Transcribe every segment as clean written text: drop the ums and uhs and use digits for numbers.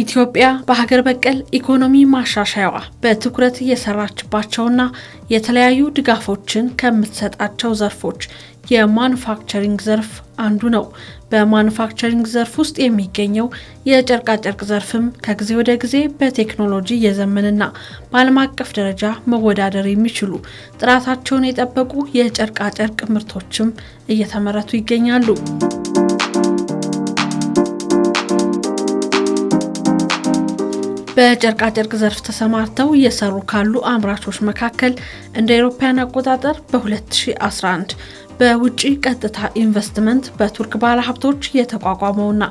ኢትዮጵያ በሀገር በቀል ኢኮኖሚ ማሻሻያዋ በትኩረት እየሰራችባቸውና የተለያዩ ድጋፎችን ከምትሰጣቸው ዘርፎች የማኑፋክቸሪንግ ዘርፍ አንዱ ነው። በማኑፋክቸሪንግ ዘርፍ ውስጥ የሚገኘው የጨርቃ ጨርቅ ዘርፍም ከጊዜ ወደ ጊዜ በቴክኖሎጂ የዘመንና በዓለም አቀፍ ደረጃ መወዳደር የሚችሉ ጥራታቸውን የጠበቁ የጨርቃ ጨርቅ ምርቶችም እየተመረቱ ይገኛሉ። በጨርቃ ጨርቅ ዘርፍ ተሰማርተው እየሰሩ ካሉ አምራቾች መካከል እንደ አውሮፓውያን አቆጣጠር በ2011 በውጪ ቀጥታ ኢንቨስትመንት በቱርክ ባለሀብቶች የተቋቋመውና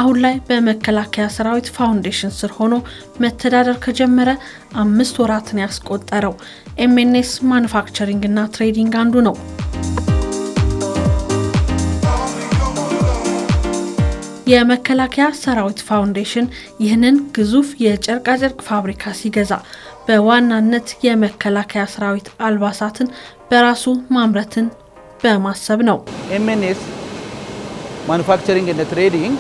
አሁን ላይ በመከላከያ ሰራዊት ፋውንዴሽን ስር ሆኖ መተዳደር ከጀመረ 5 ወራትን ያስቆጠረው ኤምኤንኤስ ማኑፋክቸሪንግ እና ትሬዲንግ አንዱ ነው። የመከላከያ ሰራዊት ፋውንዴሽን ይህንን ግዙፍ የጨርቃ ጨርቅ ፋብሪካ ሲገዛ በዋናነት የመከላከያ ሰራዊት አልባሳትን በራሱ ማምረትን በማሰብ ነው። ኤምኤንኤስ ማኑፋክቸሪንግ እና ትሬዲንግ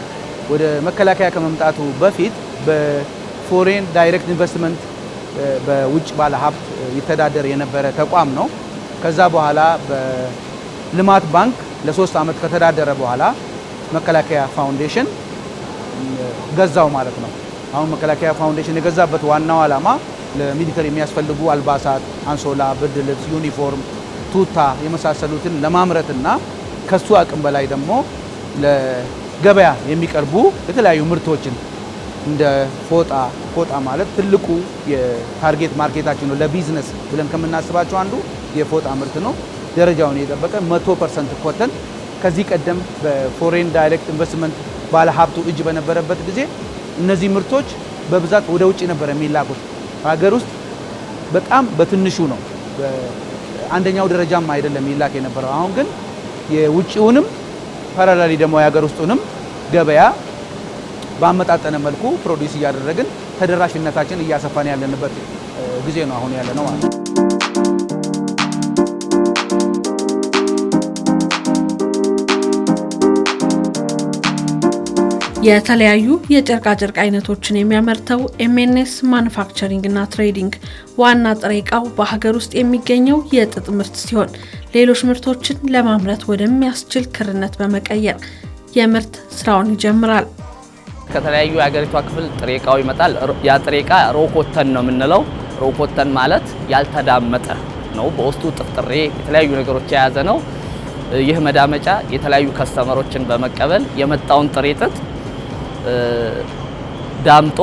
ወደ መከላከያ ከመምጣቱ በፊት በፎሬን ዳይሬክት ኢንቨስትመንት በውጭ ባለ ሀብት ይተዳደር የነበረ ተቋም ነው። ከዛ በኋላ በልማት ባንክ ለ3 ዓመት ከተዳደረ በኋላ መከላከያ ፋውንዴሽን ገዛው ማለት ነው። አሁን መከላከያ ፋውንዴሽን የገዛበት ዋናው ዓላማ ለሚሊተሪ የሚያስፈልጉ አልባሳት፣ አንሶላ፣ ብርድ ልብስ፣ ዩኒፎርም፣ ቱታ የመሳሰሉትን ለማምረትና ከሱ አቅም በላይ ደግሞ ለገበያ የሚቀርቡ የተለያዩ ምርቶችን እንደ ፎጣ ማለት ትልቁ የታርጌት ማርኬታችን ነው። ለቢዝነስ ብለን ከምናስባቸው አንዱ የፎጣ ምርት ነው። ደረጃውን የጠበቀ 100% ኮተን ከዚህ ቀደም በፎሬን ዳይሬክት ኢንቨስትመንት ባለ ሀብቱ እጅ በነበረበት ጊዜ እነዚህ ምርቶች በብዛት ወደ ውጭ ነበር የሚላኩት። ሀገር ውስጥ በጣም በትንሹ ነው፣ አንደኛው ደረጃም አይደለም ይላክ የነበረው። አሁን ግን የውጭውንም ፓራላሊ ደግሞ የሀገር ውስጡንም ገበያ ባመጣጠነ መልኩ ፕሮዲዩስ እያደረግን ተደራሽነታችን እያሰፋን ያለንበት ጊዜ ነው አሁን ያለ ነው ማለት ነው። የተለያዩ የጨርቃ ጨርቅ አይነቶችን የሚያመርተው ኤምኤንኤስ ማኑፋክቸሪንግ እና ትሬዲንግ ዋና ጥሬ ዕቃው በሀገር ውስጥ የሚገኘው የጥጥ ምርት ሲሆን ሌሎች ምርቶችን ለማምረት ወደሚያስችል ክርነት በመቀየር የምርት ስራውን ይጀምራል። ከተለያዩ የሀገሪቷ ክፍል ጥሬ ዕቃው ይመጣል። ያ ጥሬ ዕቃ ሮኮተን ነው የምንለው። ሮኮተን ማለት ያልተዳመጠ ነው። በውስጡ ጥፍጥሬ የተለያዩ ነገሮች የያዘ ነው። ይህ መዳመጫ የተለያዩ ከስተመሮችን በመቀበል የመጣውን ጥሬ ጥጥ ዳምጦ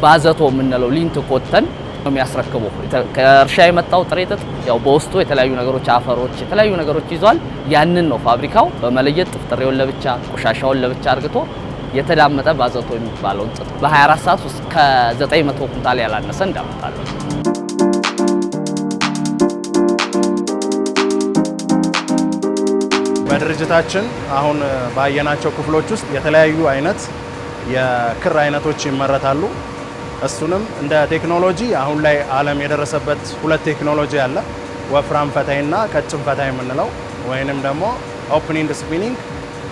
ባዘቶ የምንለው ሊንት ኮተን ነው የሚያስረክበው። ከእርሻ የመጣው ጥሬ ጥጥ ያው በውስጡ የተለያዩ ነገሮች፣ አፈሮች፣ የተለያዩ ነገሮች ይዟል። ያንን ነው ፋብሪካው በመለየት ጥፍጥሬውን ለብቻ ቆሻሻውን ለብቻ አርግቶ የተዳመጠ ባዘቶ የሚባለው ጥጥ በ24 ሰዓት ውስጥ ከ900 ኩንታል ያላነሰ እንዳመጣለን። በድርጅታችን አሁን ባየናቸው ክፍሎች ውስጥ የተለያዩ አይነት የክር አይነቶች ይመረታሉ። እሱንም እንደ ቴክኖሎጂ አሁን ላይ ዓለም የደረሰበት 2 ቴክኖሎጂ አለ። ወፍራም ፈታይና ቀጭን ፈታይ የምንለው ወይንም ደግሞ ኦፕኒንግ ስፒኒንግ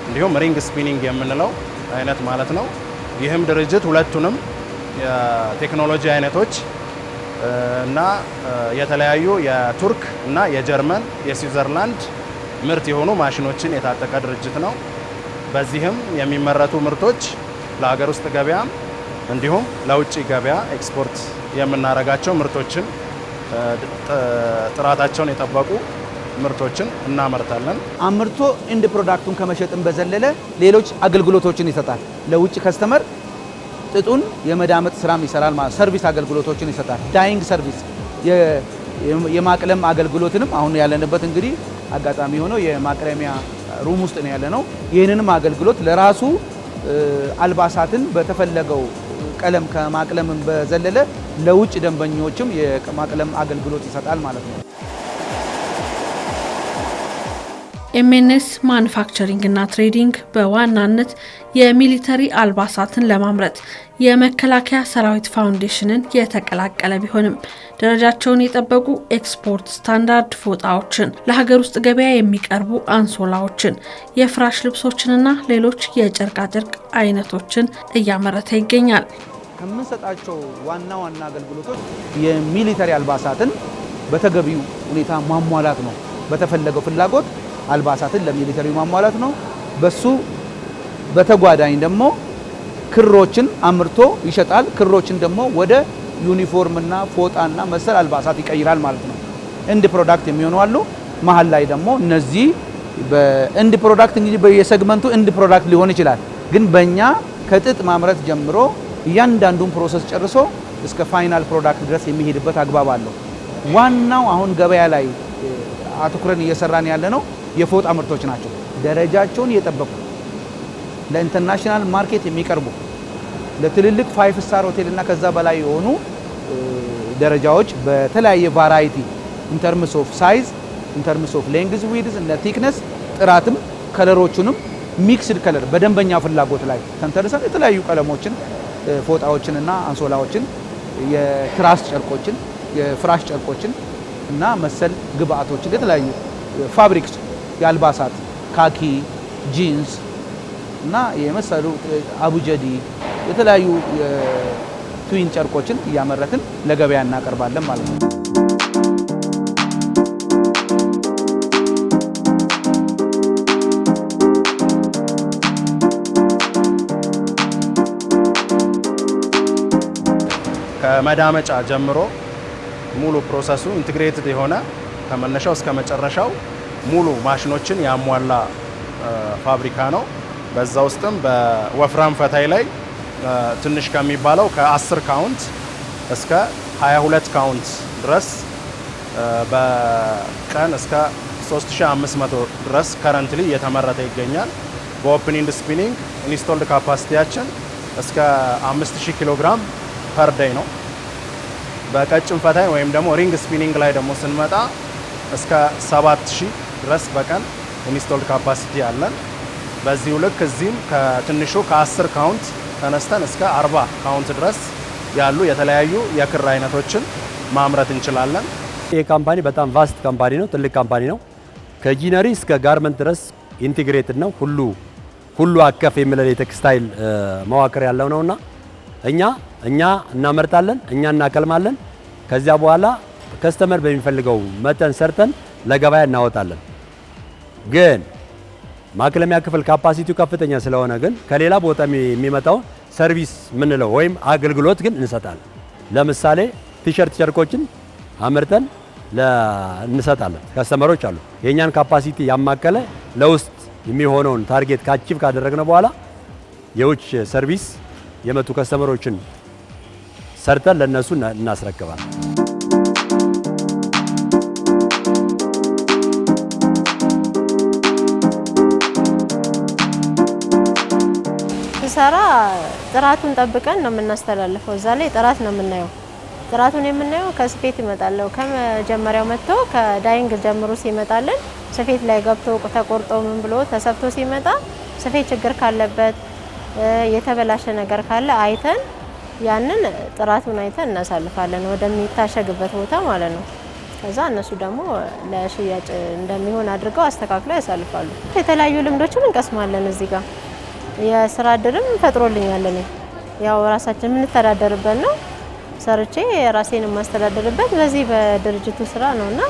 እንዲሁም ሪንግ ስፒኒንግ የምንለው አይነት ማለት ነው። ይህም ድርጅት ሁለቱንም የቴክኖሎጂ አይነቶች እና የተለያዩ የቱርክ እና የጀርመን የስዊዘርላንድ ምርት የሆኑ ማሽኖችን የታጠቀ ድርጅት ነው። በዚህም የሚመረቱ ምርቶች ለሀገር ውስጥ ገበያ እንዲሁም ለውጭ ገበያ ኤክስፖርት የምናደርጋቸው ምርቶችን ጥራታቸውን የጠበቁ ምርቶችን እናመርታለን። አምርቶ ኢንድ ፕሮዳክቱን ከመሸጥን በዘለለ ሌሎች አገልግሎቶችን ይሰጣል። ለውጭ ከስተመር ጥጡን የመዳመጥ ስራም ይሰራል ማለት ሰርቪስ አገልግሎቶችን ይሰጣል። ዳይንግ ሰርቪስ የማቅለም አገልግሎትንም አሁን ያለንበት እንግዲህ አጋጣሚ ሆኖ የማቅለሚያ ሩም ውስጥ ነው ያለነው። ይህንንም አገልግሎት ለራሱ አልባሳትን በተፈለገው ቀለም ከማቅለምን በዘለለ ለውጭ ደንበኞችም የማቅለም አገልግሎት ይሰጣል ማለት ነው። ኤምኤንኤስ ማኑፋክቸሪንግ እና ትሬዲንግ በዋናነት የሚሊተሪ አልባሳትን ለማምረት የመከላከያ ሰራዊት ፋውንዴሽንን የተቀላቀለ ቢሆንም ደረጃቸውን የጠበቁ ኤክስፖርት ስታንዳርድ ፎጣዎችን፣ ለሀገር ውስጥ ገበያ የሚቀርቡ አንሶላዎችን፣ የፍራሽ ልብሶችንና ሌሎች የጨርቃጨርቅ አይነቶችን እያመረተ ይገኛል። ከምንሰጣቸው ዋና አገልግሎቶች የሚሊተሪ አልባሳትን በተገቢው ሁኔታ ማሟላት ነው። በተፈለገው ፍላጎት አልባሳትን ለሚሊተሪ ማሟላት ነው። በሱ በተጓዳኝ ደግሞ ክሮችን አምርቶ ይሸጣል። ክሮችን ደግሞ ወደ ዩኒፎርምና ፎጣና መሰል አልባሳት ይቀይራል ማለት ነው። እንድ ፕሮዳክት የሚሆኑ አሉ። መሀል ላይ ደግሞ እነዚህ በእንድ ፕሮዳክት እንግዲህ በየሰግመንቱ እንድ ፕሮዳክት ሊሆን ይችላል። ግን በእኛ ከጥጥ ማምረት ጀምሮ እያንዳንዱን ፕሮሰስ ጨርሶ እስከ ፋይናል ፕሮዳክት ድረስ የሚሄድበት አግባብ አለው። ዋናው አሁን ገበያ ላይ አትኩረን እየሰራን ያለ ነው የፎጣ ምርቶች ናቸው። ደረጃቸውን የጠበቁ ለኢንተርናሽናል ማርኬት የሚቀርቡ ለትልልቅ 5 ስታር ሆቴል እና ከዛ በላይ የሆኑ ደረጃዎች በተለያየ ቫራይቲ ኢንተርምስ ኦፍ ሳይዝ፣ ኢንተርምስ ኦፍ ሌንግዝ፣ ዊድዝ እና ቲክነስ፣ ጥራትም ከለሮቹንም ሚክስድ ከለር በደንበኛ ፍላጎት ላይ ተንተርሰን የተለያዩ ቀለሞችን ፎጣዎችን እና አንሶላዎችን፣ የትራስ ጨርቆችን፣ የፍራሽ ጨርቆችን እና መሰል ግብአቶችን የተለያዩ ፋብሪክስ የአልባሳት ካኪ፣ ጂንስ እና የመሰሉ አቡጀዲ የተለያዩ የትዊን ጨርቆችን እያመረትን ለገበያ እናቀርባለን ማለት ነው። ከመዳመጫ ጀምሮ ሙሉ ፕሮሰሱ ኢንቲግሬትድ የሆነ ከመነሻው እስከ መጨረሻው ሙሉ ማሽኖችን ያሟላ ፋብሪካ ነው። በዛ ውስጥም በወፍራም ፈታይ ላይ ትንሽ ከሚባለው ከ10 ካውንት እስከ 22 ካውንት ድረስ በቀን እስከ 3500 ድረስ ከረንትሊ እየተመረተ ይገኛል። በኦፕን ኢንድ ስፒኒንግ ኢንስቶልድ ካፓሲቲያችን እስከ 5000 ኪሎ ግራም ፐር ዴይ ነው። በቀጭን ፈታይ ወይም ደግሞ ሪንግ ስፒኒንግ ላይ ደግሞ ስንመጣ እስከ 7000 ድረስ በቀን ኢንስቶልድ ካፓሲቲ አለን። በዚሁ ልክ እዚህም ከትንሹ ከ10 ካውንት ተነስተን እስከ 40 ካውንት ድረስ ያሉ የተለያዩ የክር አይነቶችን ማምረት እንችላለን። ይህ ካምፓኒ በጣም ቫስት ካምፓኒ ነው፣ ትልቅ ካምፓኒ ነው። ከጂነሪ እስከ ጋርመንት ድረስ ኢንቲግሬትድ ነው። ሁሉ አቀፍ የሚለው የቴክስታይል መዋቅር ያለው ነውና እኛ እናመርታለን፣ እኛ እናከልማለን። ከዚያ በኋላ ከስተመር በሚፈልገው መጠን ሰርተን ለገበያ እናወጣለን። ግን ማክለሚያ ክፍል ካፓሲቲው ከፍተኛ ስለሆነ ግን ከሌላ ቦታ የሚመጣው ሰርቪስ ምንለው ወይም አገልግሎት ግን እንሰጣለን። ለምሳሌ ቲሸርት ጨርቆችን አምርተን እንሰጣለን። ከስተመሮች አሉ የኛን ካፓሲቲ ያማከለ ለውስጥ የሚሆነውን ታርጌት ካቺቭ ካደረግነው በኋላ የውጭ ሰርቪስ የመጡ ከስተመሮችን ሰርተን ለነሱ እናስረክባለን። ሰራ ጥራቱን ጠብቀን ነው የምናስተላልፈው። እዛ ላይ ጥራት ነው የምናየው። ጥራቱን የምናየው ከስፌት ይመጣለው ከመጀመሪያው መጥቶ ከዳይንግ ጀምሮ ሲመጣልን ስፌት ላይ ገብቶ ተቆርጦ ምን ብሎ ተሰፍቶ ሲመጣ ስፌት ችግር ካለበት የተበላሸ ነገር ካለ አይተን ያንን ጥራቱን አይተን እናሳልፋለን ወደሚታሸግበት ቦታ ማለት ነው። ከዛ እነሱ ደግሞ ለሽያጭ እንደሚሆን አድርገው አስተካክለው ያሳልፋሉ። የተለያዩ ልምዶችን እንቀስማለን። እዚህ ጋር የስራ እድልም ፈጥሮልኛል። እኔ ያው ራሳችን የምንተዳደርበት ነው። ሰርቼ ራሴን የማስተዳደርበት በዚህ በድርጅቱ ስራ ነውና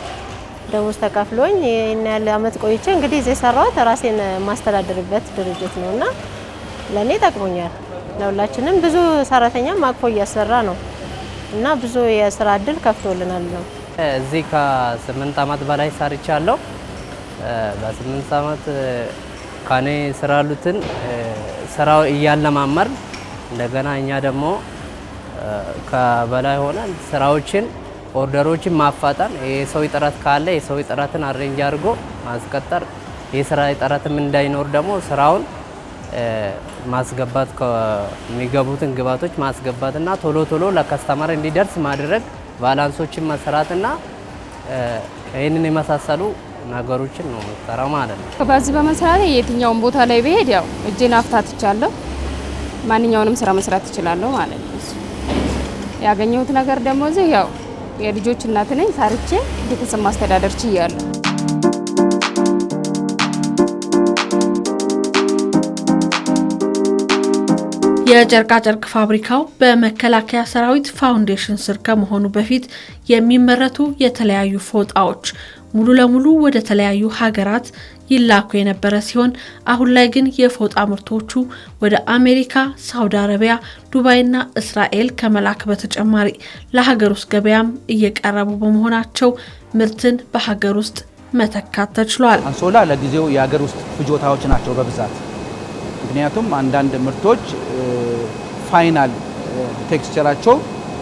ደሞዝ ተከፍሎኝ ይሄን ያለ አመት ቆይቼ እንግዲህ እዚህ ሰራሁት ራሴን የማስተዳደርበት ድርጅት ነውና ለኔ ጠቅሞኛል። ለሁላችንም ብዙ ሰራተኛም አቅፎ እያሰራ ነው እና ብዙ የስራ እድል ከፍቶልናል ነው። እዚህ ከ8 አመት በላይ ሰርቻለሁ። በ8 አመት ካኔ ስራ ያሉትን ስራው እያለማመር እንደገና እኛ ደግሞ ከበላይ ሆነ ስራዎችን ኦርደሮችን ማፋጠን የሰው ጥረት ካለ የሰው ጥረትን አሬንጅ አድርጎ ማስቀጠር የስራ ጥረትም እንዳይኖር ደግሞ ስራውን ማስገባት ከሚገቡትን ግባቶች ማስገባትና ቶሎ ቶሎ ለከስተመር እንዲደርስ ማድረግ ባላንሶችን መስራትና ይህንን የመሳሰሉ ነገሮችን ነው የምሰራው ማለት ነው። በዚህ በመስራት የትኛውን ቦታ ላይ ብሄድ ያው እጄን አፍታትቻለሁ፣ ማንኛውንም ስራ መስራት እችላለሁ ማለት ነው። ያገኘሁት ነገር ደግሞ እዚህ ያው የልጆች እናት ነኝ፣ ሰርቼ ቤተሰብ ማስተዳደር ችያለሁ። የጨርቃጨርቅ ፋብሪካው በመከላከያ ሰራዊት ፋውንዴሽን ስር ከመሆኑ በፊት የሚመረቱ የተለያዩ ፎጣዎች ሙሉ ለሙሉ ወደ ተለያዩ ሀገራት ይላኩ የነበረ ሲሆን አሁን ላይ ግን የፎጣ ምርቶቹ ወደ አሜሪካ፣ ሳውዲ አረቢያ፣ ዱባይና እስራኤል ከመላክ በተጨማሪ ለሀገር ውስጥ ገበያም እየቀረቡ በመሆናቸው ምርትን በሀገር ውስጥ መተካት ተችሏል። አንሶላ ለጊዜው የሀገር ውስጥ ፍጆታዎች ናቸው በብዛት። ምክንያቱም አንዳንድ ምርቶች ፋይናል ቴክስቸራቸው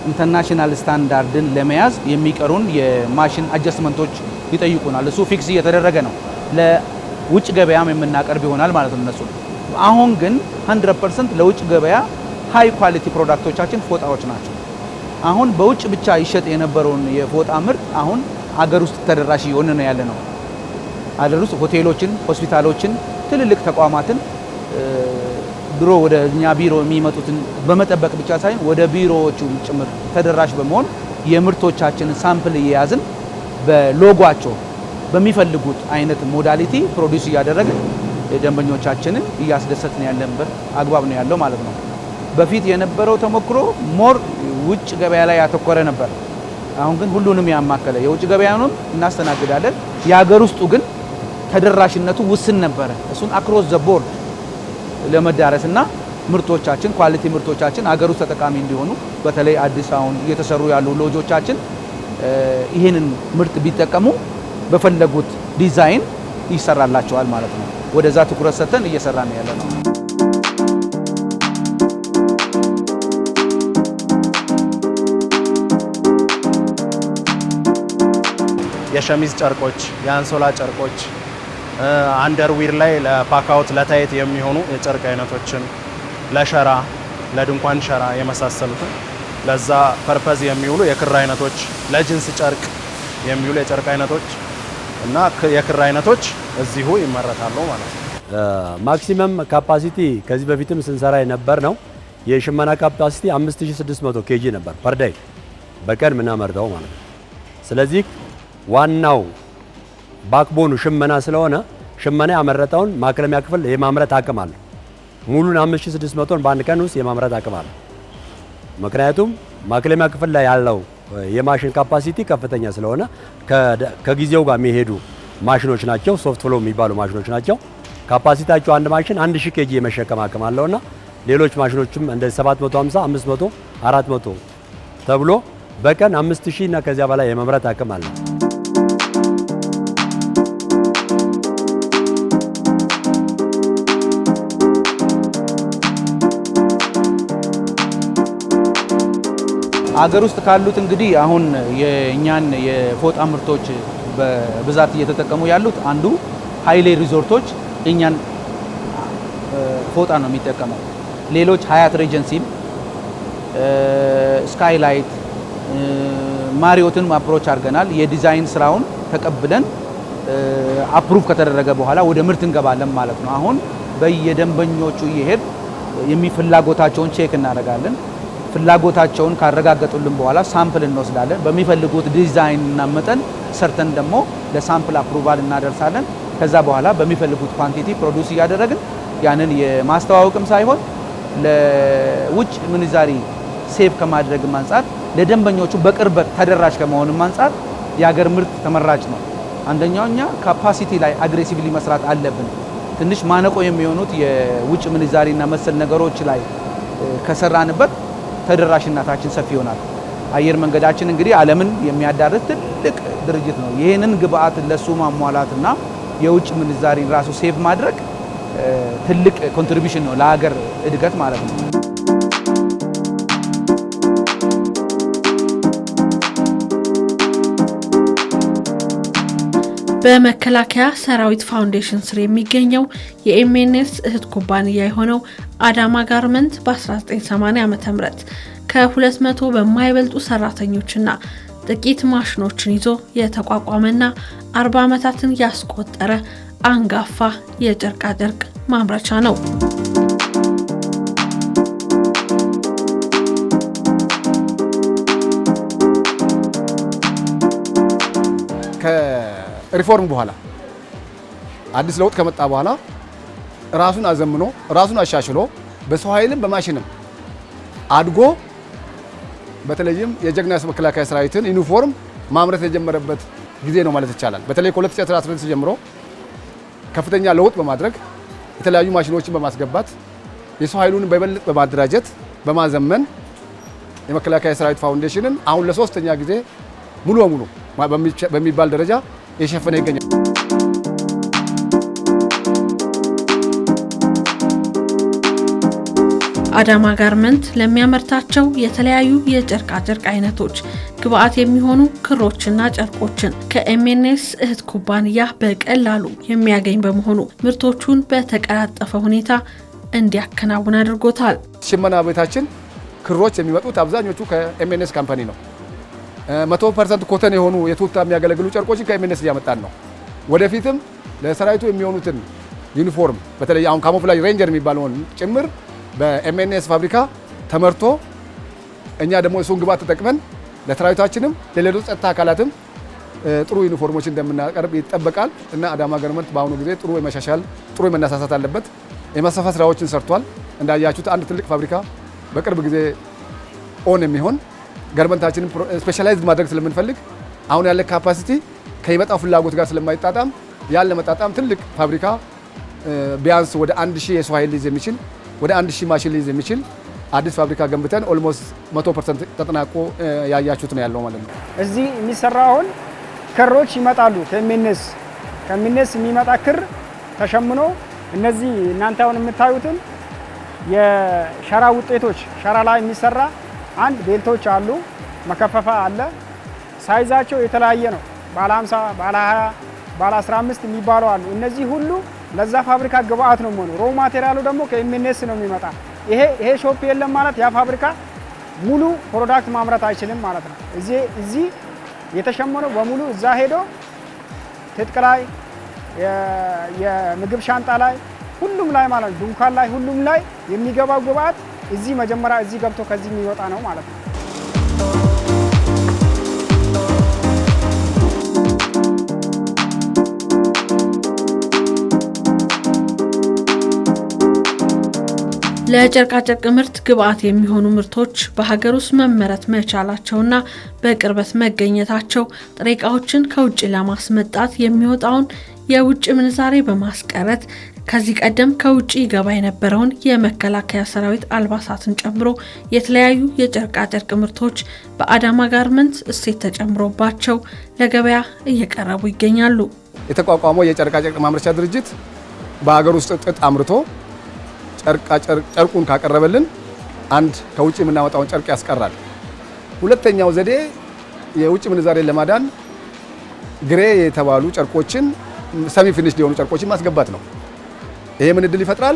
ኢንተርናሽናል ስታንዳርድን ለመያዝ የሚቀሩን የማሽን አጀስትመንቶች ይጠይቁናል። እሱ ፊክስ እየተደረገ ነው። ለውጭ ገበያም የምናቀርብ ይሆናል ማለት ነው እነሱ። አሁን ግን 100% ለውጭ ገበያ ሃይ ኳሊቲ ፕሮዳክቶቻችን ፎጣዎች ናቸው። አሁን በውጭ ብቻ ይሸጥ የነበረውን የፎጣ ምርት አሁን አገር ውስጥ ተደራሽ እየሆነ ነው ያለ ነው። አገር ውስጥ ሆቴሎችን፣ ሆስፒታሎችን፣ ትልልቅ ተቋማትን ድሮ ወደ እኛ ቢሮ የሚመጡትን በመጠበቅ ብቻ ሳይሆን ወደ ቢሮዎቹ ጭምር ተደራሽ በመሆን የምርቶቻችንን ሳምፕል እየያዝን በሎጓቸው በሚፈልጉት አይነት ሞዳሊቲ ፕሮዲዩስ እያደረግን ደንበኞቻችንን እያስደሰትን ያለንበት አግባብ ነው ያለው ማለት ነው። በፊት የነበረው ተሞክሮ ሞር ውጭ ገበያ ላይ ያተኮረ ነበር። አሁን ግን ሁሉንም ያማከለ የውጭ ገበያውንም እናስተናግዳለን። የሀገር ውስጡ ግን ተደራሽነቱ ውስን ነበረ። እሱን አክሮስ ዘ ቦርድ ለመዳረስና ምርቶቻችን ኳሊቲ ምርቶቻችን ሀገር ውስጥ ተጠቃሚ እንዲሆኑ በተለይ አዲስ አሁን እየተሰሩ ያሉ ሎጆቻችን ይህንን ምርት ቢጠቀሙ በፈለጉት ዲዛይን ይሰራላቸዋል ማለት ነው። ወደዛ ትኩረት ሰጥተን እየሰራን ያለ ነው። የሸሚዝ ጨርቆች፣ የአንሶላ ጨርቆች፣ አንደርዊር ላይ ለፓካውት ለታይት የሚሆኑ የጨርቅ አይነቶችን፣ ለሸራ ለድንኳን ሸራ የመሳሰሉትን ለዛ ፐርፐዝ የሚውሉ የክር አይነቶች፣ ለጅንስ ጨርቅ የሚውሉ የጨርቅ አይነቶች እና የክር አይነቶች እዚሁ ይመረታሉ ማለት ነው። ማክሲመም ካፓሲቲ ከዚህ በፊትም ስንሰራ የነበር ነው። የሽመና ካፓሲቲ 5600 ኬጂ ነበር ፐር ዴይ በቀን ምናመርተው ማለት ነው። ስለዚህ ዋናው ባክቦኑ ሽመና ስለሆነ ሽመና ያመረተውን ማክለሚያ ክፍል የማምረት አቅም አለ። ሙሉን 5600ን በአንድ ቀን ውስጥ የማምረት አቅም አለ። ምክንያቱም ማክለሚያ ክፍል ላይ ያለው የማሽን ካፓሲቲ ከፍተኛ ስለሆነ ከጊዜው ጋር የሚሄዱ ማሽኖች ናቸው። ሶፍት ፍሎ የሚባሉ ማሽኖች ናቸው። ካፓሲቲያቸው አንድ ማሽን 1000 ኬጂ የመሸከም አቅም አለውና ሌሎች ማሽኖችም እንደ 750፣ 500፣ 400 ተብሎ በቀን 5000 እና ከዚያ በላይ የመምረት አቅም አለ። አገር ውስጥ ካሉት እንግዲህ አሁን የእኛን የፎጣ ምርቶች በብዛት እየተጠቀሙ ያሉት አንዱ ሃይሌ ሪዞርቶች እኛን ፎጣ ነው የሚጠቀመው። ሌሎች ሀያት ሬጀንሲም ስካይላይት ማሪዮትን አፕሮች አድርገናል። የዲዛይን ስራውን ተቀብለን አፕሩቭ ከተደረገ በኋላ ወደ ምርት እንገባለን ማለት ነው። አሁን በየደንበኞቹ እየሄድ የሚፍላጎታቸውን ቼክ እናደርጋለን። ፍላጎታቸውን ካረጋገጡልን በኋላ ሳምፕል እንወስዳለን። በሚፈልጉት ዲዛይን እና መጠን ሰርተን ደግሞ ለሳምፕል አፕሩቫል እናደርሳለን። ከዛ በኋላ በሚፈልጉት ኳንቲቲ ፕሮዲዩስ እያደረግን ያንን የማስተዋወቅም ሳይሆን ለውጭ ምንዛሪ ሴቭ ከማድረግም አንጻር ለደንበኞቹ በቅርበት ተደራሽ ከመሆንም አንጻር የሀገር ምርት ተመራጭ ነው። አንደኛው እኛ ካፓሲቲ ላይ አግሬሲቭሊ መስራት አለብን። ትንሽ ማነቆ የሚሆኑት የውጭ ምንዛሪና መሰል ነገሮች ላይ ከሰራንበት ተደራሽነታችን ሰፊ ይሆናል። አየር መንገዳችን እንግዲህ ዓለምን የሚያዳርስ ትልቅ ድርጅት ነው። ይህንን ግብአት ለሱ ማሟላትና የውጭ ምንዛሪን ራሱ ሴቭ ማድረግ ትልቅ ኮንትሪቢዩሽን ነው ለሀገር እድገት ማለት ነው። በመከላከያ ሰራዊት ፋውንዴሽን ስር የሚገኘው የኤምኤንኤስ እህት ኩባንያ የሆነው አዳማ ጋርመንት በ1980 ዓ.ም ከ200 በማይበልጡ ሰራተኞችና ጥቂት ማሽኖችን ይዞ የተቋቋመና 40 ዓመታትን ያስቆጠረ አንጋፋ የጨርቃጨርቅ ማምረቻ ነው። ከሪፎርም በኋላ አዲስ ለውጥ ከመጣ በኋላ ራሱን አዘምኖ ራሱን አሻሽሎ በሰው ኃይልም በማሽንም አድጎ በተለይም የጀግና መከላከያ ሰራዊትን ዩኒፎርም ማምረት የጀመረበት ጊዜ ነው ማለት ይቻላል። በተለይ ከ2016 ጀምሮ ከፍተኛ ለውጥ በማድረግ የተለያዩ ማሽኖችን በማስገባት የሰው ኃይሉን በበለጠ በማደራጀት በማዘመን የመከላከያ ሰራዊት ፋውንዴሽንን አሁን ለሶስተኛ ጊዜ ሙሉ በሙሉ በሚባል ደረጃ የሸፈነ ይገኛል። አዳማ ጋርመንት ለሚያመርታቸው የተለያዩ የጨርቃጨርቅ አይነቶች ግብአት የሚሆኑ ክሮችና ጨርቆችን ከኤምኤንኤስ እህት ኩባንያ በቀላሉ የሚያገኝ በመሆኑ ምርቶቹን በተቀላጠፈ ሁኔታ እንዲያከናውን አድርጎታል። ሽመና ቤታችን ክሮች የሚመጡት አብዛኞቹ ከኤምኤንኤስ ካምፓኒ ነው። 100% ኮተን የሆኑ የቱታ የሚያገለግሉ ጨርቆችን ከኤምኤንኤስ እያመጣን ነው። ወደፊትም ለሰራዊቱ የሚሆኑትን ዩኒፎርም በተለይ አሁን ካሞፍላጅ ሬንጀር የሚባለውን ጭምር በኤምኤንኤስ ፋብሪካ ተመርቶ እኛ ደግሞ እሱን ግብአት ተጠቅመን ለሰራዊታችንም ለሌሎች ጸጥታ አካላትም ጥሩ ዩኒፎርሞችን እንደምናቀርብ ይጠበቃል እና አዳማ ጋርመንት በአሁኑ ጊዜ ጥሩ የመሻሻል ጥሩ የመነሳሳት አለበት። የማስፋፋት ስራዎችን ሰርቷል። እንዳያችሁት አንድ ትልቅ ፋብሪካ በቅርብ ጊዜ ኦን የሚሆን ጋርመንታችንን ስፔሻላይዝድ ማድረግ ስለምንፈልግ አሁን ያለ ካፓሲቲ ከሚመጣው ፍላጎት ጋር ስለማይጣጣም ያለ መጣጣም ትልቅ ፋብሪካ ቢያንስ ወደ 1000 የሰው ኃይል ሊይዝ የሚችል ወደ 1000 ማሽን ሊይዝ የሚችል አዲስ ፋብሪካ ገንብተን ኦልሞስት 100% ተጠናቆ ያያችሁት ነው ያለው ማለት ነው። እዚህ የሚሰራውን ክሮች ይመጣሉ ከኤምኤንኤስ የሚመጣ ክር ተሸምኖ እነዚህ እናንተ አሁን የምታዩትን የሸራ ውጤቶች ሸራ ላይ የሚሰራ አንድ ቤልቶች አሉ፣ መከፈፋ አለ። ሳይዛቸው የተለያየ ነው። ባለ 50፣ ባለ 20፣ ባለ 15 የሚባሉ አሉ። እነዚህ ሁሉ ለዛ ፋብሪካ ግብአት ነው የሚሆነው። ሮ ማቴሪያሉ ደግሞ ከኤምኤንኤስ ነው የሚመጣ። ይሄ ሾፕ የለም ማለት ያ ፋብሪካ ሙሉ ፕሮዳክት ማምረት አይችልም ማለት ነው። እዚህ የተሸመነው በሙሉ እዛ ሄዶ ትጥቅ ላይ የምግብ ሻንጣ ላይ ሁሉም ላይ ማለት ነው፣ ድንኳን ላይ ሁሉም ላይ የሚገባው ግብአት እዚህ መጀመሪያ እዚህ ገብቶ ከዚህ የሚወጣ ነው ማለት ነው። ለጨርቃጨርቅ ምርት ግብአት የሚሆኑ ምርቶች በሀገር ውስጥ መመረት መቻላቸውና በቅርበት መገኘታቸው ጥሬ ዕቃዎችን ከውጭ ለማስመጣት የሚወጣውን የውጭ ምንዛሬ በማስቀረት ከዚህ ቀደም ከውጭ ይገባ የነበረውን የመከላከያ ሰራዊት አልባሳትን ጨምሮ የተለያዩ የጨርቃጨርቅ ምርቶች በአዳማ ጋርመንት እሴት ተጨምሮባቸው ለገበያ እየቀረቡ ይገኛሉ። የተቋቋመው የጨርቃጨርቅ ማምረቻ ድርጅት በሀገር ውስጥ ጥጥ አምርቶ ጨርቁን ካቀረበልን አንድ ከውጭ የምናወጣውን ጨርቅ ያስቀራል። ሁለተኛው ዘዴ የውጭ ምንዛሬን ለማዳን ግሬ የተባሉ ጨርቆችን ሰሚ ፊኒሽ የሆኑ ጨርቆችን ማስገባት ነው። ይሄ ምን እድል ይፈጥራል?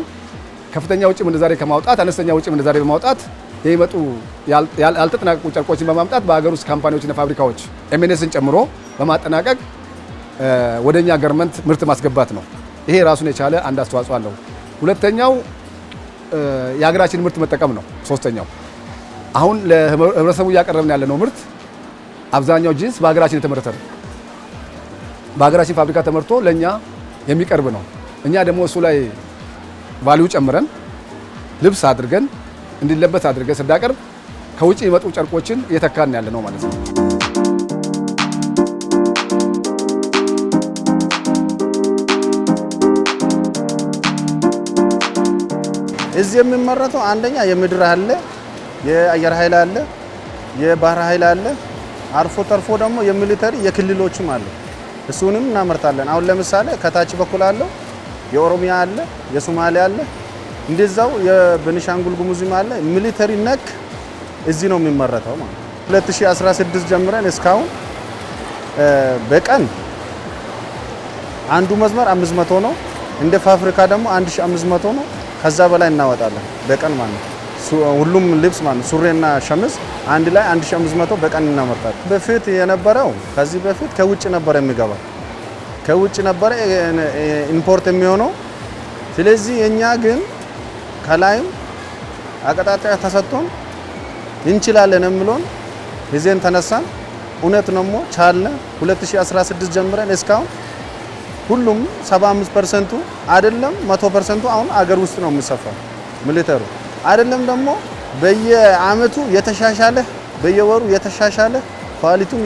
ከፍተኛ ውጭ ምንዛሬ ከማውጣት አነስተኛ ውጭ ምንዛሬ በማውጣት የሚመጡ ያልተጠናቀቁ ጨርቆችን በማምጣት በሀገር ውስጥ ካምፓኒዎችና ፋብሪካዎች ኤምኤንኤስን ጨምሮ በማጠናቀቅ ወደኛ ጋርመንት ምርት ማስገባት ነው። ይሄ ራሱን የቻለ አንድ አስተዋጽኦ አለው። ሁለተኛው የሀገራችን ምርት መጠቀም ነው። ሶስተኛው አሁን ለህብረተሰቡ እያቀረብን ያለነው ምርት አብዛኛው ጂንስ በሀገራችን የተመረተ ነው። በሀገራችን ፋብሪካ ተመርቶ ለኛ የሚቀርብ ነው። እኛ ደግሞ እሱ ላይ ቫልዩ ጨምረን ልብስ አድርገን እንዲለበስ አድርገን ስናቀርብ ከውጭ የመጡ ጨርቆችን እየተካን ያለ ነው ማለት ነው። እዚህ የሚመረተው አንደኛ የምድር አለ፣ የአየር ኃይል አለ፣ የባህር ኃይል አለ፣ አርፎ ተርፎ ደግሞ የሚሊተሪ የክልሎችም አለ። እሱንም እናመርታለን። አሁን ለምሳሌ ከታች በኩል አለው የኦሮሚያ አለ፣ የሶማሊያ አለ፣ እንደዛው የቤኒሻንጉል ጉሙዝም አለ። ሚሊተሪ ነክ እዚህ ነው የሚመረተው ማለት ነው። 2016 ጀምረን እስካሁን በቀን አንዱ መስመር 500 ነው። እንደ ፋብሪካ ደግሞ 1500 ነው። ከዛ በላይ እናወጣለን በቀን ማለት ነው። ሁሉም ልብስ ማለት ሱሪና ሸሚዝ አንድ ላይ 1500 በቀን እናመርታለን። በፊት የነበረው ከዚህ በፊት ከውጭ ነበር የሚገባው፣ ከውጭ ነበር ኢምፖርት የሚሆነው። ስለዚህ እኛ ግን ከላይም አቀጣጣይ ተሰጥቶን እንችላለን የሚለውን ይዘን ተነሳን። እውነት ነው ቻለ 2016 ጀምረን እስካሁን ሁሉም 75% አይደለም 100% አሁን አገር ውስጥ ነው የሚሰፋው። ሚሊተሩ አይደለም ደግሞ በየአመቱ የተሻሻለ በየወሩ የተሻሻለ ኳሊቲው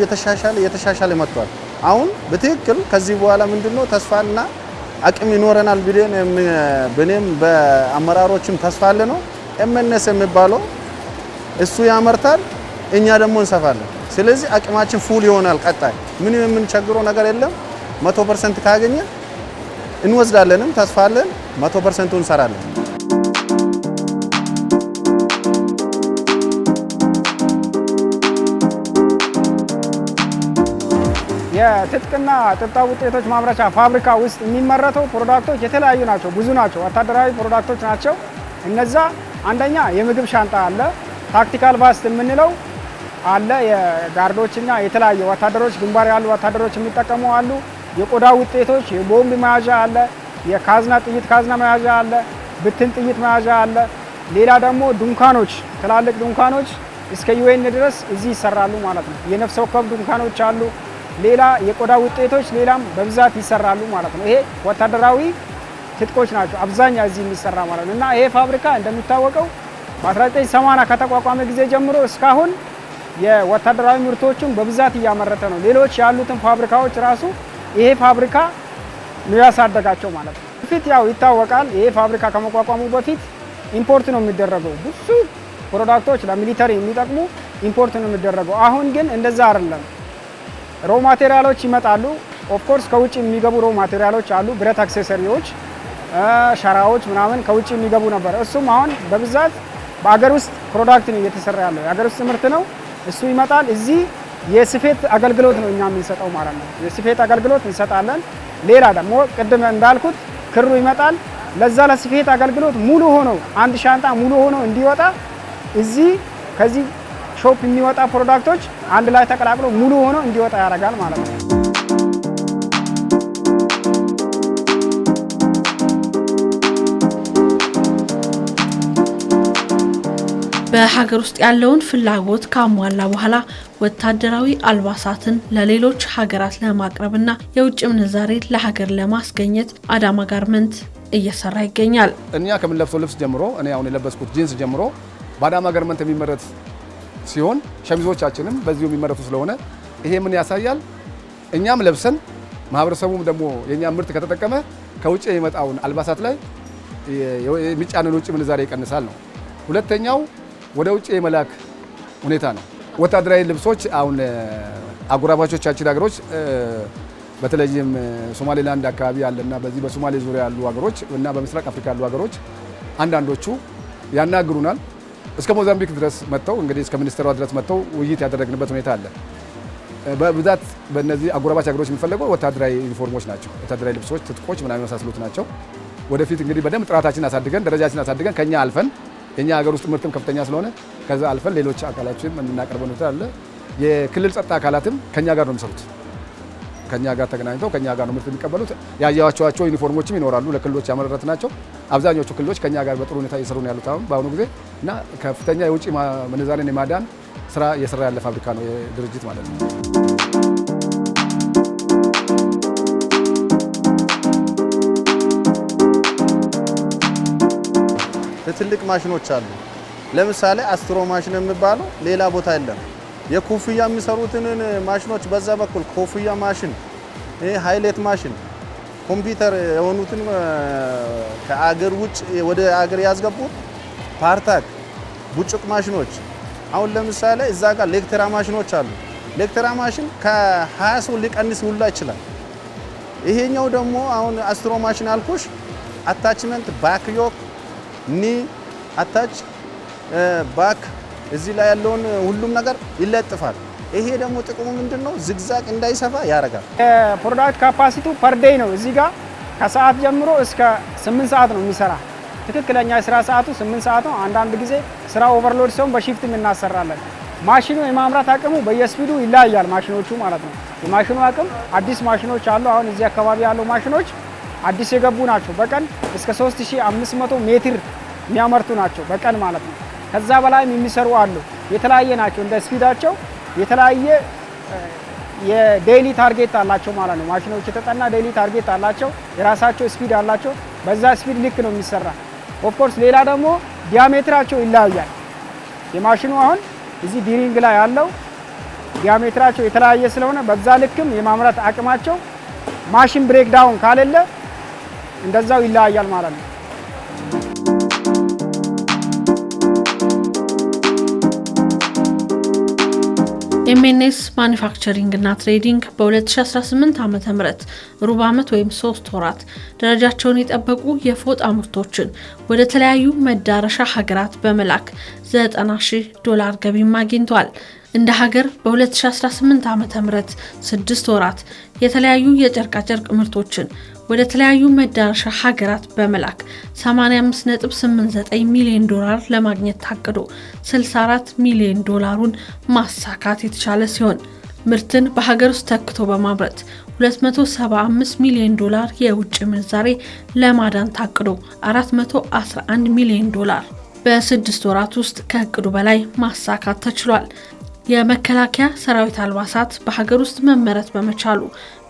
የተሻሻለ መጥቷል። አሁን በትክክል ከዚህ በኋላ ምንድነው ተስፋና አቅም ይኖረናል ብለን በኔም በአመራሮችም ተስፋ አለ ነው። ኤምኤንኤስ የሚባለው እሱ ያመርታል፣ እኛ ደግሞ እንሰፋለን። ስለዚህ አቅማችን ፉል ይሆናል። ቀጣይ ምንም የምንቸግረው ነገር የለም። 100% ካገኘን እንወስዳለንም ተስፋ አለን። 100% እንሰራለን። የትጥቅና ጥብጣብ ውጤቶች ማምረቻ ፋብሪካ ውስጥ የሚመረተው ፕሮዳክቶች የተለያዩ ናቸው፣ ብዙ ናቸው። ወታደራዊ ፕሮዳክቶች ናቸው እነዛ። አንደኛ የምግብ ሻንጣ አለ፣ ታክቲካል ቫስት የምንለው አለ። የጋርዶችና የተለያዩ ወታደሮች ግንባር ያሉ ወታደሮች የሚጠቀሙ አሉ። የቆዳ ውጤቶች፣ የቦምብ መያዣ አለ፣ የካዝና ጥይት ካዝና መያዣ አለ፣ ብትን ጥይት መያዣ አለ። ሌላ ደግሞ ድንኳኖች፣ ትላልቅ ድንኳኖች እስከ ዩኤን ድረስ እዚህ ይሰራሉ ማለት ነው። የነፍስ ወከፍ ድንኳኖች አሉ። ሌላ የቆዳ ውጤቶች ሌላም በብዛት ይሰራሉ ማለት ነው። ይሄ ወታደራዊ ትጥቆች ናቸው አብዛኛው እዚህ የሚሰራ ማለት ነው። እና ይሄ ፋብሪካ እንደሚታወቀው በ1980 ከተቋቋመ ጊዜ ጀምሮ እስካሁን የወታደራዊ ምርቶችን በብዛት እያመረተ ነው። ሌሎች ያሉትን ፋብሪካዎች ራሱ ይሄ ፋብሪካ ነው ያሳደጋቸው ማለት ነው። በፊት ያው ይታወቃል፣ ይሄ ፋብሪካ ከመቋቋሙ በፊት ኢምፖርት ነው የሚደረገው። ብዙ ፕሮዳክቶች ለሚሊተሪ የሚጠቅሙ ኢምፖርት ነው የሚደረገው። አሁን ግን እንደዛ አይደለም። ሮ ማቴሪያሎች ይመጣሉ። ኦፍ ኮርስ ከውጭ የሚገቡ ሮ ማቴሪያሎች አሉ፣ ብረት አክሴሰሪዎች፣ ሸራዎች ምናምን ከውጭ የሚገቡ ነበር። እሱም አሁን በብዛት በአገር ውስጥ ፕሮዳክት ነው እየተሰራ ያለው፣ የአገር ውስጥ ምርት ነው። እሱ ይመጣል። እዚህ የስፌት አገልግሎት ነው እኛ የምንሰጠው ማለት ነው። የስፌት አገልግሎት እንሰጣለን። ሌላ ደግሞ ቅድም እንዳልኩት ክሩ ይመጣል። ለዛ ለስፌት አገልግሎት ሙሉ ሆኖ አንድ ሻንጣ ሙሉ ሆኖ እንዲወጣ እዚህ ከዚህ ሾፕ የሚወጣ ፕሮዳክቶች አንድ ላይ ተቀላቅሎ ሙሉ ሆኖ እንዲወጣ ያደርጋል ማለት ነው። በሀገር ውስጥ ያለውን ፍላጎት ካሟላ በኋላ ወታደራዊ አልባሳትን ለሌሎች ሀገራት ለማቅረብና የውጭ ምንዛሬ ለሀገር ለማስገኘት አዳማ ጋርመንት እየሰራ ይገኛል። እኛ ከምንለብሰው ልብስ ጀምሮ እኔ አሁን የለበስኩት ጂንስ ጀምሮ በአዳማ ጋርመንት የሚመረት ሲሆን ሸሚዞቻችንም በዚሁ የሚመረቱ ስለሆነ ይሄ ምን ያሳያል? እኛም ለብሰን ማህበረሰቡም ደግሞ የኛ ምርት ከተጠቀመ ከውጭ የሚመጣውን አልባሳት ላይ የሚጫነን ውጭ ምንዛሬ ይቀንሳል ነው። ሁለተኛው ወደ ውጭ የመላክ ሁኔታ ነው። ወታደራዊ ልብሶች አሁን አጎራባቾቻችን ሀገሮች በተለይም ሶማሌላንድ አካባቢ ያለና በዚህ በሶማሌ ዙሪያ ያሉ ሀገሮች እና በምስራቅ አፍሪካ ያሉ ሀገሮች አንዳንዶቹ ያናግሩናል። እስከ ሞዛምቢክ ድረስ መጥተው እንግዲህ እስከ ሚኒስትሯ ድረስ መጥተው ውይይት ያደረግንበት ሁኔታ አለ። በብዛት በእነዚህ አጎራባች ሀገሮች የሚፈለገው ወታደራዊ ዩኒፎርሞች ናቸው። ወታደራዊ ልብሶች፣ ትጥቆች ምናምን የመሳሰሉት ናቸው። ወደፊት እንግዲህ በደንብ ጥራታችን አሳድገን ደረጃችን አሳድገን ከኛ አልፈን የኛ ሀገር ውስጥ ምርትም ከፍተኛ ስለሆነ ከዛ አልፈን ሌሎች አካላችን የምናቀርበው ሁኔታ አለ። የክልል ጸጥታ አካላትም ከኛ ጋር ነው የሚሰሩት። ከኛ ጋር ተገናኝተው ከኛ ጋር ነው ምርት የሚቀበሉት። ያያቸዋቸው ዩኒፎርሞችም ይኖራሉ ለክልሎች ያመረረት ናቸው። አብዛኞቹ ክልሎች ከኛ ጋር በጥሩ ሁኔታ እየሰሩ ነው ያሉት አሁን በአሁኑ ጊዜ እና ከፍተኛ የውጭ ምንዛሬን የማዳን ስራ እየሰራ ያለ ፋብሪካ ነው የድርጅት ማለት ነው። ትልቅ ማሽኖች አሉ። ለምሳሌ አስትሮ ማሽን የሚባለው ሌላ ቦታ የለም። የኮፍያ የሚሰሩትን ማሽኖች በዛ በኩል ኮፍያ ማሽን፣ ሃይሌት ማሽን፣ ኮምፒውተር የሆኑትን ከአገር ውጭ ወደ አገር ያስገቡት ፓርታክ፣ ቡጭቅ ማሽኖች። አሁን ለምሳሌ እዛ ጋር ሌክተራ ማሽኖች አሉ። ሌክተራ ማሽን ከ20 ሰው ሊቀንስ ሁላ ይችላል። ይሄኛው ደግሞ አሁን አስትሮ ማሽን አልኩሽ አታችመንት ባክዮክ ኒ አታች ባክ እዚህ ላይ ያለውን ሁሉም ነገር ይለጥፋል። ይሄ ደግሞ ጥቅሙ ምንድነው? ዝግዛግ እንዳይሰፋ ያደርጋል። ፕሮዳክት ካፓሲቲው ፐር ዴይ ነው። እዚህ ጋር ከሰዓት ጀምሮ እስከ 8 ሰዓት ነው የሚሰራ። ትክክለኛ የስራ ሰዓቱ 8 ሰዓት ነው። አንዳንድ ጊዜ ስራ ኦቨርሎድ ሲሆን በሺፍትም እናሰራለን። ማሽኑ የማምራት አቅሙ በየስፒዱ ይለያያል፣ ማሽኖቹ ማለት ነው። የማሽኑ አቅም አዲስ ማሽኖች አሉ። አሁን እዚህ አካባቢ ያሉ ማሽኖች አዲስ የገቡ ናቸው። በቀን እስከ 3500 ሜትር የሚያመርቱ ናቸው በቀን ማለት ነው። ከዛ በላይም የሚሰሩ አሉ። የተለያየ ናቸው፣ እንደ ስፒዳቸው የተለያየ የዴይሊ ታርጌት አላቸው ማለት ነው። ማሽኖች የተጠና ዴይሊ ታርጌት አላቸው፣ የራሳቸው ስፒድ አላቸው። በዛ ስፒድ ልክ ነው የሚሰራ። ኦፍኮርስ ሌላ ደግሞ ዲያሜትራቸው ይለያያል። የማሽኑ አሁን እዚህ ቢሪንግ ላይ ያለው ዲያሜትራቸው የተለያየ ስለሆነ በዛ ልክም የማምረት አቅማቸው ማሽን ብሬክ ዳውን ካለለ እንደዛው ይለያያል ማለት ነው። ኤምኤንኤስ ማኒፋክቸሪንግ እና ትሬዲንግ በ2018 ዓ.ም ሩብ ዓመት ወይም 3 ወራት ደረጃቸውን የጠበቁ የፎጣ ምርቶችን ወደ ተለያዩ መዳረሻ ሀገራት በመላክ $90,000 ገቢም አግኝቷል። እንደ ሀገር በ2018 ዓ.ም 6 ወራት የተለያዩ የጨርቃ ጨርቅ ምርቶችን ወደ ተለያዩ መዳረሻ ሀገራት በመላክ $85.89 ሚሊዮን ለማግኘት ታቅዶ $64 ሚሊዮን ማሳካት የተቻለ ሲሆን ምርትን በሀገር ውስጥ ተክቶ በማምረት $275 ሚሊዮን የውጭ ምንዛሬ ለማዳን ታቅዶ $411 ሚሊዮን በ6 ወራት ውስጥ ከእቅዱ በላይ ማሳካት ተችሏል። የመከላከያ ሰራዊት አልባሳት በሀገር ውስጥ መመረት በመቻሉ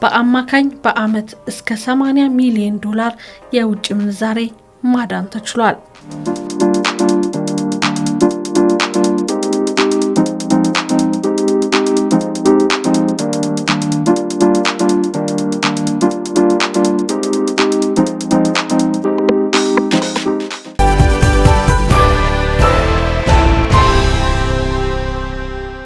በአማካኝ በአመት እስከ $80 ሚሊዮን የውጭ ምንዛሬ ማዳን ተችሏል።